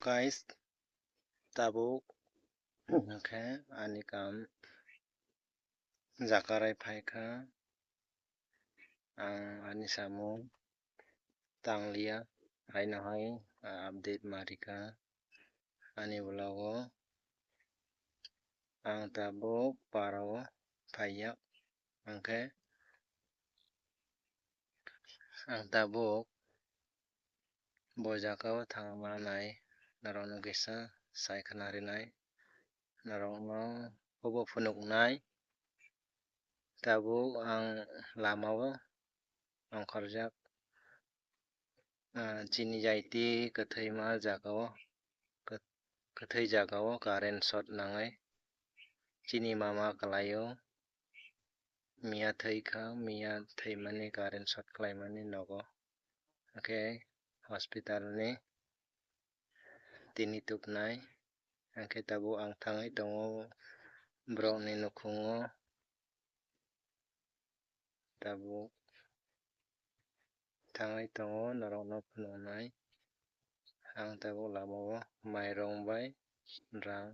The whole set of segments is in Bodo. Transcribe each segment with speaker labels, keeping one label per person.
Speaker 1: guys, tabuk okay ani kam jakarai phaikha ang ani samung tanglia haino hai update marika ani vlogo ang tabuk parao phaiyak angkhe ang tabuk bo jagao thangmanai narokno kisa saikha rinai narokno hubo phunuknai tabuk ang lamao ongkharjak chini jaiti kwthaima jagao kwthai jagao current shot nangai chini mama kalaio miya thaimani current shot khlaimani nogo hingkhe hospital ni tini tubnai hingkhe tabuk ang thangui tongo borok ni nukhungo tabuk thangui tongo norokno phunuknai ang tabuk lamao mairung bai rang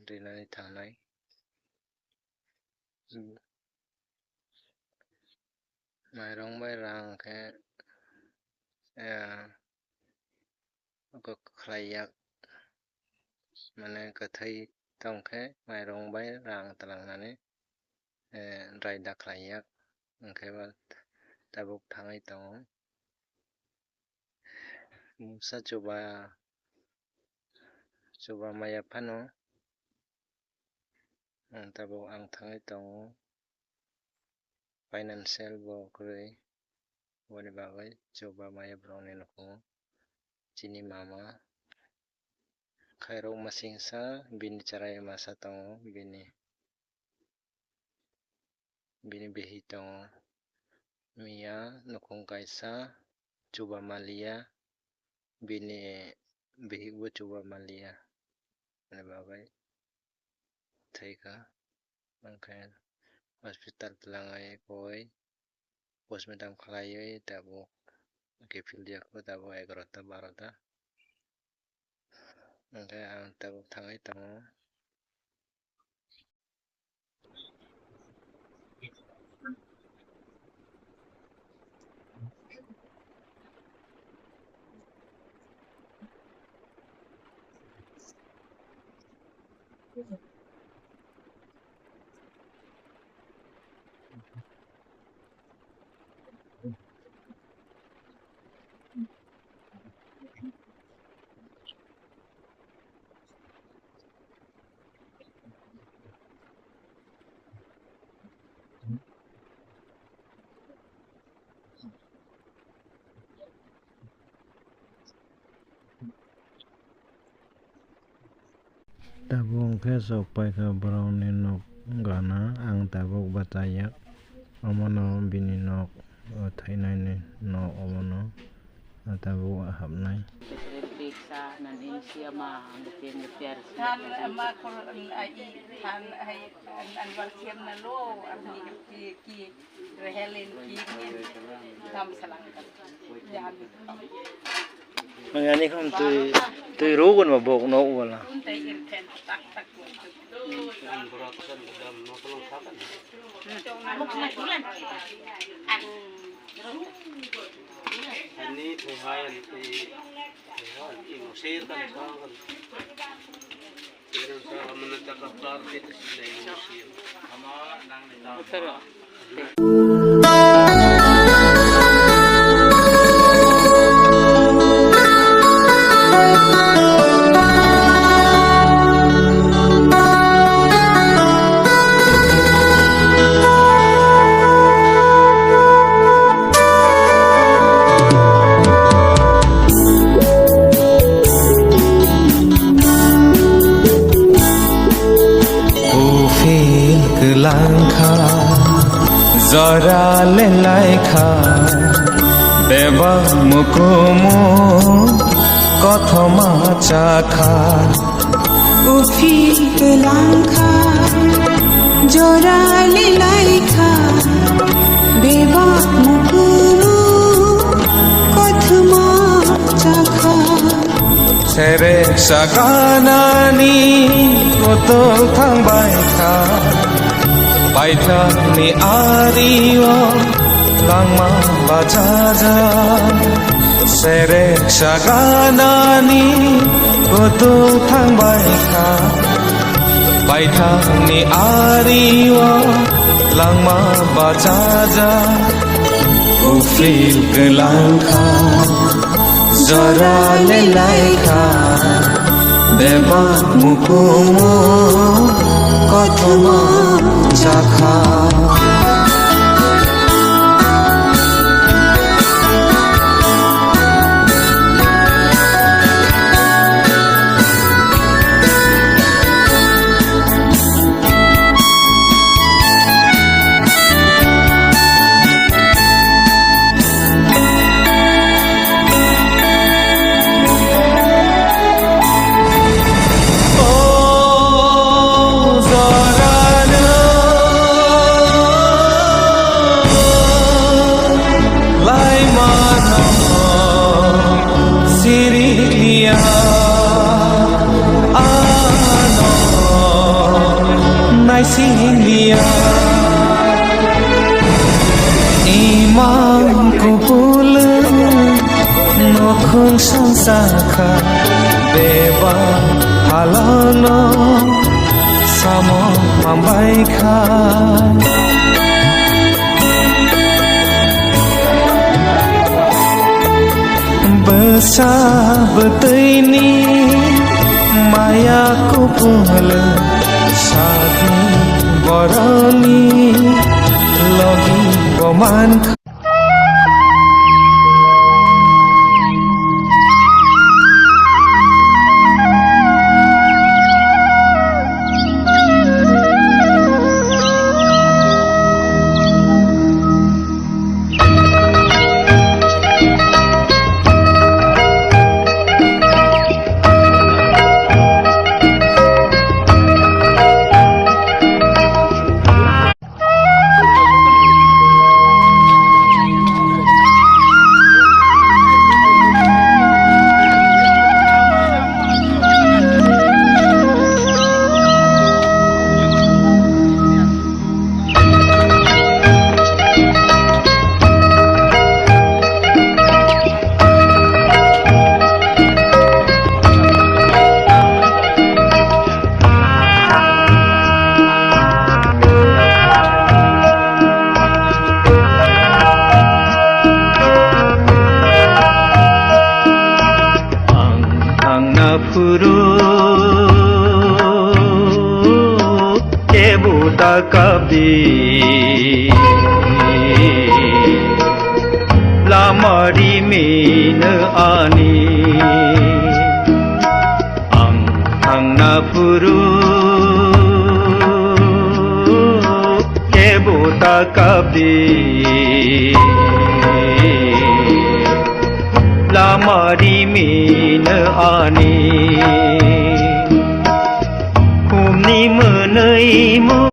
Speaker 1: rinani thangnai mairung bai rang khe khlaiyak mane kwthai tongkhe mairung bai rang tlangnani raida khlaiyak hingkhe tabuk thangui tongo mungsa chuba maya phano tabuk ang thangui tongo financial bo kwrwi boni bagui chuba maya borok ni nukhumo chini mama khairok masingsa bini charai masa tongo bini bihi tongo miya nukhung kaisa chuba malia bini bihi bo chuba malia boni bagui thaikha hingkhe hospital tlangai poi postmortem khlaiui tabuk kifildiyak tabuk 11 ta 12 ta hingkhe ang tabuk thangui tongo. Tabuk khe chokpai kha borok ni nok gana ang tabuk bachayak omono bini nok thainai ni nok omono tabuk habnai Mangani khom tui rogon ma bok no wala
Speaker 2: ini tuhayan musir kan sangat dengan cara menetapkan parti itu sudah musir sama nang
Speaker 3: langkha jora le laikha deba mukumu kothoma chakha
Speaker 4: ufi langkha jora le laikha deba mukumu kothoma chakha
Speaker 3: सेरेक सागानानि गतल थांबाय था बायथानि आरियाव लांमा बाजाजा सेरेक सागानानि गतल थांबाय था बायथानि आरियाव लांमा बाजाजा उफ्रिल गोलांखा जराले लाइखा बेबा मुकुमो कथमा जाखा Sindia Imam kupul nokhung sangsakha beba halano samo mambaikha besa betaini maya kupul Sadi boroni logi boman Kabi lamari min ani ang napuru kebuta kabi lamari min ani kumni menaimu